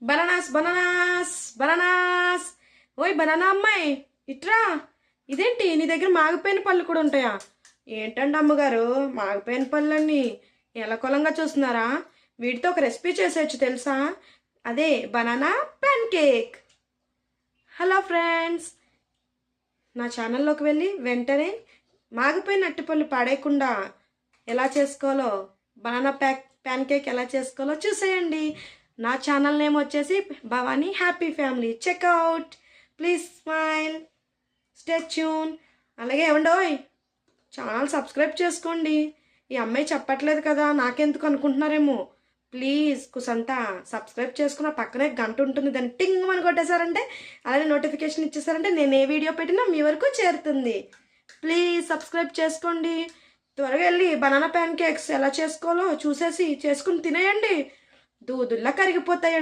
Bananas bananas bananas. ఓయ్ banana అమ్మాయి ఇట్రా. ఇదేంటి నీ దగ్గర మాగిపోయిన పళ్ళు కూడా ఉంటాయా? ఏంటండి అమ్మగారు మాగిపోయిన పళ్ళన్నీ ఎలకొలంగా చూస్తున్నారా? వీటితో ఒక రెసిపీ చేసేయచ్చు తెలుసా? అదే banana pan cake. Hello friends, నా ఛానల్లోకి వెళ్ళి వెంటనే మాగిపోయిన అట్టిపళ్ళు పాడేయకుండా ఎలా చేసుకోవాలో, బనానా ప్యాన్ కేక్ ఎలా చేసుకోవాలో చూసేయండి. నా ఛానల్ నేమ్ వచ్చేసి Bhavani happy family. Check out, please smile, stay tune. అలాగే ఏమండోయ్ ఛానల్ సబ్స్క్రైబ్ చేసుకోండి. ఈ అమ్మాయి చెప్పట్లేదు కదా నాకెందుకు అనుకుంటున్నారేమో. ప్లీజ్ కుసంతా సబ్స్క్రైబ్ చేసుకున్న పక్కనే గంట ఉంటుంది, దాన్ని టింగ్ అని కొట్టేశారంటే, అలాగే నోటిఫికేషన్ ఇచ్చేసారంటే నేను ఏ వీడియో పెట్టినా మీ వరకు చేరుతుంది. ప్లీజ్ సబ్స్క్రైబ్ చేసుకోండి. త్వరగా వెళ్ళి బనానా ప్యాన్ కేక్స్ ఎలా చేసుకోవాలో చూసేసి చేసుకుని తినేయండి. దూదుల్లా కరిగిపోతాయండి.